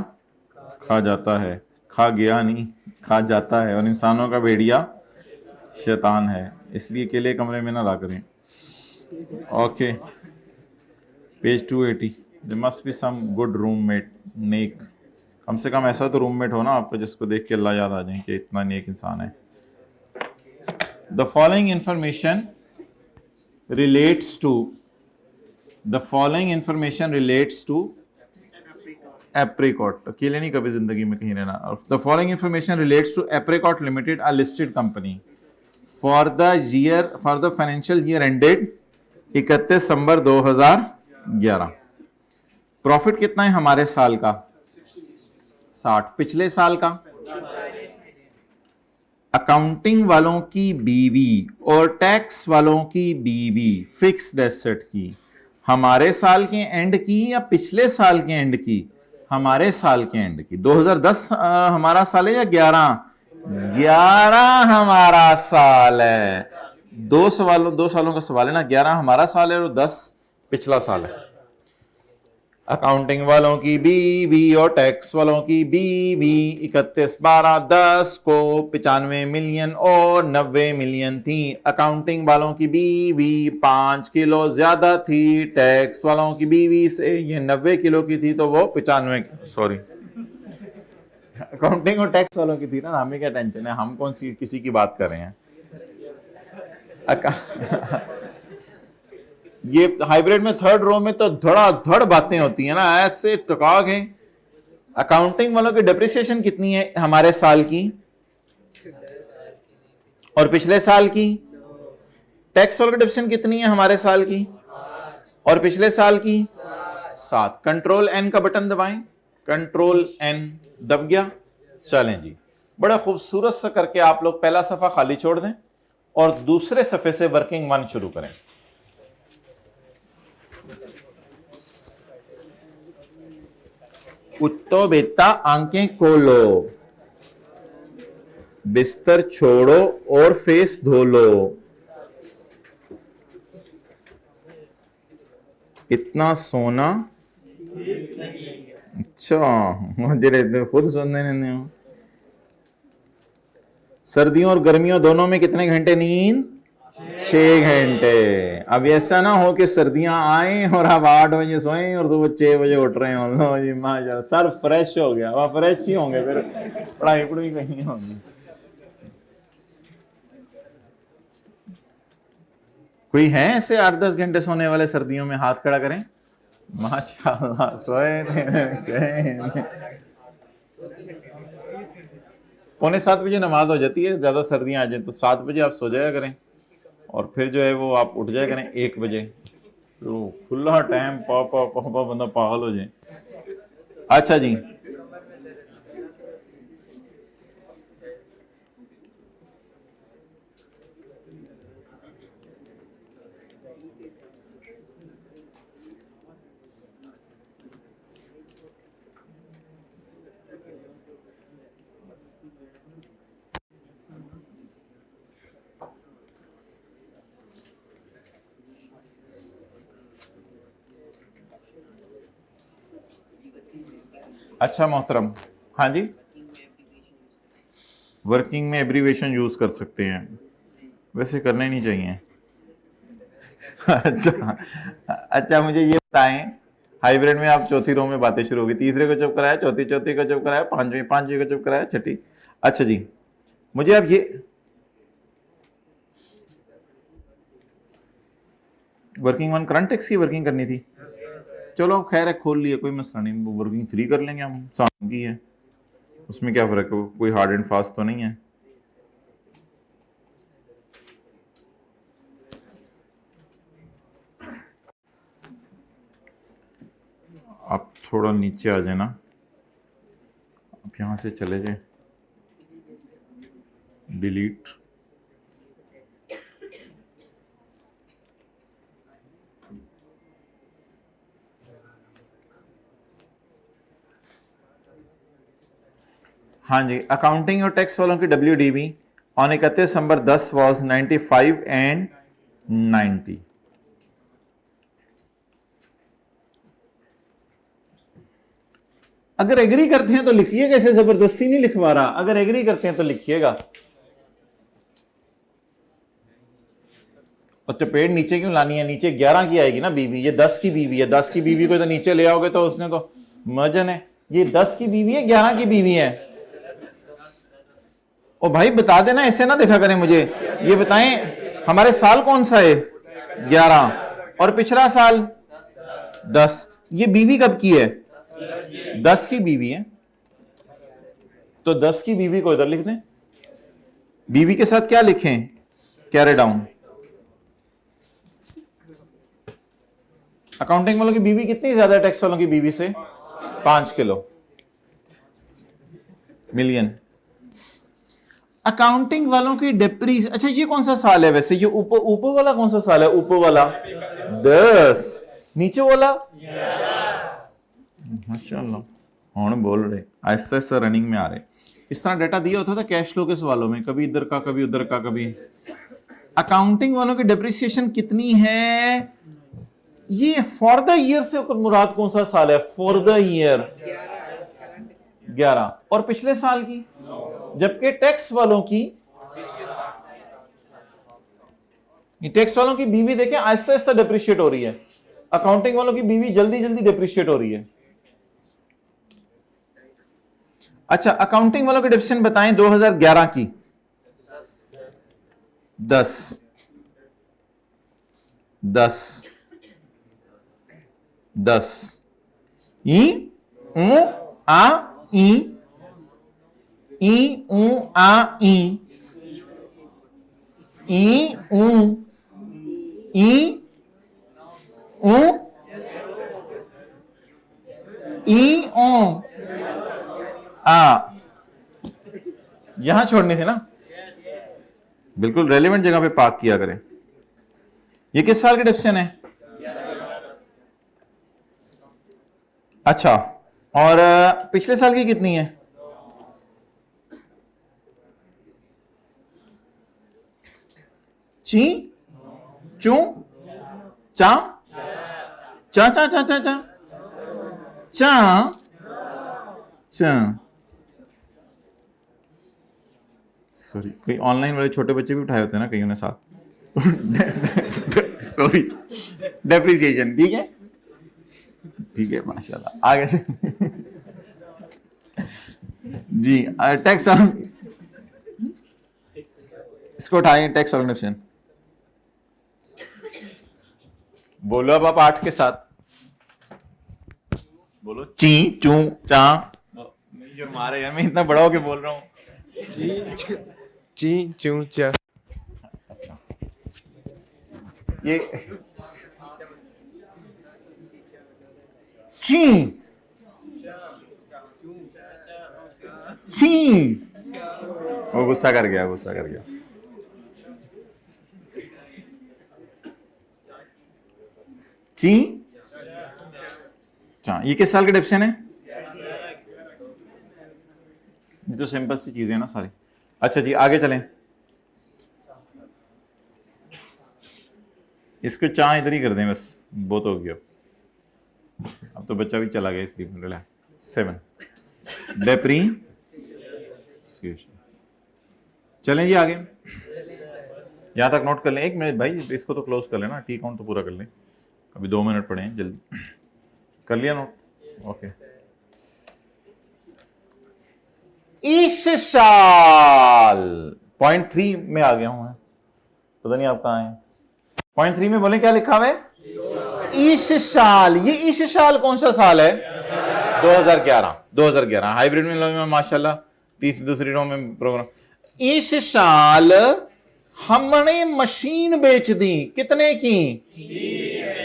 खा जाता है, खा गया नहीं खा जाता है, और इंसानों का भेड़िया शैतान है, इसलिए अकेले कमरे में ना ला करें। Okay page 280। There must be some good roommate neck, कम से कम ऐसा तो रूममेट हो ना आपको जिसको देख के अल्लाह याद आ जाए कि इतना नेक इंसान है। The following information relates to, the following information relates to apricot. अकेले नहीं कभी जिंदगी में कहीं रहना। The following information relates to apricot limited, a listed company, for the financial year ended 31 December 2011। Profit कितना है हमारे साल का 60, पिछले साल का। अकाउंटिंग वालों की बीवी और टैक्स वालों की बीवी फिक्स्ड एसेट की, हमारे साल के एंड की या पिछले साल के एंड की? हमारे साल के एंड की। 2010 हमारा साल है या 11? 11 हमारा साल है। दो सालों का सवाल है ना, 11 हमारा साल है और 10 पिछला साल है। अकाउंटिंग वालों की बीवी और टैक्स वालों की बीवी 31 12 10 को 95 मिलियन और 90 मिलियन थी। अकाउंटिंग वालों की बीवी 5 किलो ज्यादा थी, टैक्स वालों की बीवी से ये 90 किलो की थी, तो वो 95, सॉरी, अकाउंटिंग और टैक्स वालों की थी ना, हमें क्या टेंशन है, हम कौन सी किसी की बात कर रहे हैं। ये हाइब्रिड में थर्ड रो में तो धड़ाधड़ बातें होती है ना, ऐसे टकाक है। अकाउंटिंग वालों की डेप्रिसिएशन कितनी है हमारे साल की और पिछले साल की? टैक्स वालों की डेप्रिसिएशन कितनी है हमारे साल की और पिछले साल की? 7। कंट्रोल एन का बटन दबाएं, कंट्रोल एन दब गया। चलें जी, बड़ा खूबसूरत सा करके आप लोग पहला सफा खाली छोड़ दें और दूसरे सफे से वर्किंग 1 शुरू करें। उठो बेटा, आंखें खोलो, बिस्तर छोड़ो और फेस धो लो। कितना सोना? अच्छा, मुझे खुद सोने नहीं हो। सर्दियों और गर्मियों दोनों में कितने घंटे नींद? 6 घंटे। अब ऐसा ना हो कि सर्दियां आए और आप 8 बजे सोए और सुबह 6 बजे उठ रहे हो। लो जी माशाल्लाह, सर फ्रेश हो गया, वह फ्रेश ही होंगे, फिर पढ़ाई पढ़ाई कहीं होगी। कोई है ऐसे 8-10 घंटे सोने वाले सर्दियों में? हाथ खड़ा करें। माशाल्लाह, सोए थे। 6:45 बजे नमाज हो जाती है, ज्यादा सर्दियां आ जाए तो 7 बजे आप सो जाया करें और फिर जो है वो आप उठ जाया करें 1 बजे। तो खुला टाइम पापा बंदा पागल हो जाए। अच्छा जी, अच्छा मोहतरम, हाँ जी, वर्किंग में एब्रीवेशन यूज कर सकते हैं, वैसे करने नहीं चाहिए। अच्छा मुझे ये बताएं, हाइब्रिड में आप चौथी रो में बातें शुरू होगी, तीसरे को चुप कराया, चौथी को चुप कराया, पांचवी को चुप कराया, छठी। अच्छा जी, मुझे अब ये वर्किंग 1 करंट टैक्स की वर्किंग करनी थी। चलो खैर है, खोल लिया, कोई मसला नहीं, वर्किंग 3 कर लेंगे हम, सामने की है, उसमें क्या फर्क है, कोई हार्ड एंड फास्ट तो नहीं है। आप थोड़ा नीचे आ जाए ना, आप यहां से चले जाए, डिलीट। हाँ जी, अकाउंटिंग और टैक्स वालों की WDV on 31 December 10 was 95 and 90। अगर एग्री करते हैं तो लिखिए, कैसे जबरदस्ती नहीं लिखवा रहा, अगर एग्री करते हैं तो लिखिएगा। और चपेट नीचे क्यों लानी है, नीचे 11 की आएगी ना बीवी, ये 10 की बीवी है, 10 की बीवी को तो नीचे ले आओगे तो उसने तो मजन है। ये 10 की बीवी है, 11 की बीवी है। ओ भाई बता देना, ऐसे ना देखा करें मुझे। ये बताएं हमारे साल कौन सा है? 11 और पिछला साल 10। ये बीवी कब की है? 10 की बीवी है, तो 10 की बीवी को इधर लिख दें। बीवी के साथ क्या लिखें? Carry down. अकाउंटिंग वालों की बीवी कितनी ज्यादा है टैक्स वालों की बीवी से? 5 किलो मिलियन। अकाउंटिंग वालों की डिप्रीज, अच्छा ये कौन सा साल है वैसे? ये ऊपर वाला कौन सा साल है? ऊपर वाला 10, नीचे वाला माशाल्लाह हूं बोल रहे, आहिस्ता आहिस्ता रनिंग में आ रहे। इस तरह डाटा दिया होता था कैश फ्लो के सवालों में, कभी इधर का कभी उधर का कभी। अकाउंटिंग वालों की डिप्रिसिएशन कितनी है ये फॉर द ईयर से मुराद कौन सा साल है? फॉर द ईयर 11, और पिछले साल की, जबकि टैक्स वालों की, टैक्स वालों की बीवी देखें आहिस्ता आहिस्ता डिप्रिशिएट हो रही है, अकाउंटिंग वालों की बीवी जल्दी जल्दी डिप्रिशिएट हो रही है। अच्छा, अकाउंटिंग वालों की डिप्रिसिएशन बताएं 2011 की। 10 10 10 ई ऊ आ ई ऊ आ ई ऊ ई ओ आ, यहां छोड़नी थी ना, बिल्कुल रेलेवेंट जगह पे पार्क किया करें। ये किस साल की डिप्सिएशन है? अच्छा, और पिछले साल की कितनी है? ची चू चा चा चा चा चा चा चा चा। सॉरी, कोई ऑनलाइन वाले छोटे बच्चे भी उठाए होते हैं ना कईयों ने साथ। सॉरी, डेप्रिसिएशन, ठीक है ठीक है, माशाल्लाह। आगे से जी, टैक्स, इसको उठाएं, टैक्स ऑर्गेनाइजेशन। बोलो अब आप 8 के साथ बोलो। ची चू चा। जो मारे यार, मैं इतना बड़ा होके बोल रहा हूँ। ची चू चा। अच्छा, ये ची ची, वो गुस्सा कर गया, गुस्सा कर गया। ची चा, ये किस साल का डिप्सिएशन है? ये तो सिंपल सी चीजें हैं ना सारी। अच्छा जी, आगे चलें। इसको चा इधर ही कर दें बस, बहुत हो गया। अब तो बच्चा भी चला गया इसलिए। 7 डेप्रीसिएशन। चलें जी आगे, यहां तक नोट कर लें। 1 मिनट भाई, इसको तो क्लोज कर लेना, टी काउंट तो पूरा कर लें। अभी 2 मिनट पड़े हैं, जल्दी कर लिया नोट? ओके। इस साल पॉइंट 3 में आ गया हूं मैं, पता नहीं आप कहां हैं। पॉइंट 3 में बोले क्या लिखा हुआ है? इस साल। ये इस साल कौन सा साल है? 2011। 2011 हाइब्रिड में माशाल्लाह, दूसरी रो में प्रोग्राम। इस साल हमने मशीन बेच दी, कितने की?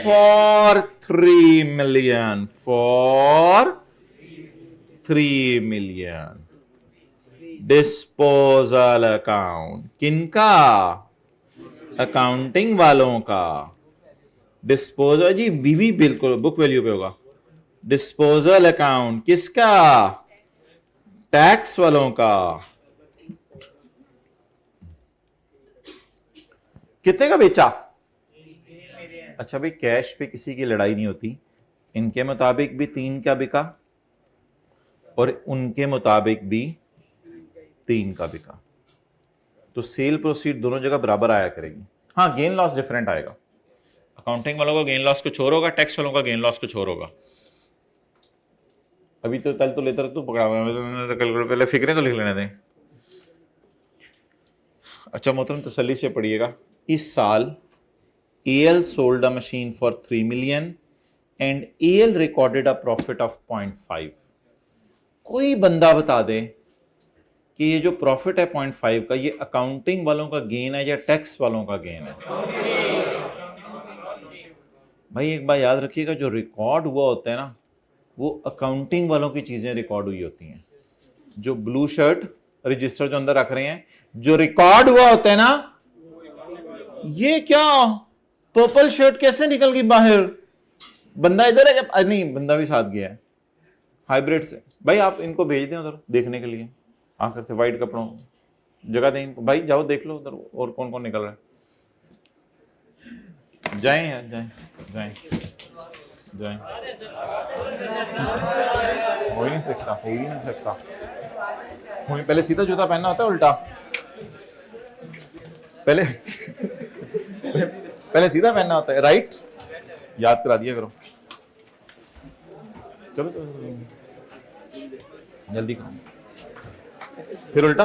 For 3 million. For 3 million. Disposal account किनका? अकाउंटिंग वालों का। डिस्पोजल जी बीवी बिल्कुल बुक वैल्यू पे होगा। डिस्पोजल अकाउंट किसका? टैक्स वालों का। कितने का बेचा? अच्छा भाई, कैश पे किसी की लड़ाई नहीं होती। इनके मुताबिक भी 3 का बिका और उनके मुताबिक भी 3 का बिका, तो सेल प्रोसीड दोनों जगह बराबर आया करेगी। हाँ, गेन लॉस डिफरेंट आएगा। अकाउंटिंग वालों का गेन लॉस कुछ और होगा, टैक्स वालों का गेन लॉस कुछ और होगा। अभी तो कल तो लेता तू पकड़ा हुआ है, कल पहले फिक्रें तो लिख लेने दें। अच्छा मोहतरम, तसल्ली से पढ़िएगा। इस साल AL sold a machine for 3 million and AL recorded a profit of 0.5। कोई बंदा बता दे कि ये जो प्रॉफिट है 0.5 का, ये अकाउंटिंग वालों का गेन है या टैक्स वालों का गेन है? भाई एक बात याद रखिएगा, जो रिकॉर्ड हुआ होता है ना, वो अकाउंटिंग वालों की चीजें रिकॉर्ड हुई होती हैं। जो ब्लू शर्ट रजिस्टर जो अंदर रख रहे हैं, जो रिकॉर्ड हुआ होता है ना, ये क्या पर्पल शर्ट कैसे निकल गई बाहर? बंदा इधर है क्या? नहीं, बंदा भी साथ गया है हाइब्रिड से। भाई आप इनको भेज दें उधर देखने के लिए, आखिर से वाइट कपड़ों जगह दें इनको। भाई जाओ देख लो उधर और कौन कौन निकल रहा है। जाए है जाए जाए जाए हो ही नहीं सकता, हो ही नहीं सकता। पहले सीधा जूता पहनना होता है उल्टा, पहले पहले सीधा पहनना होता है, राइट। याद करा दिया करो। चलो चलो जल्दी करो, फिर उल्टा।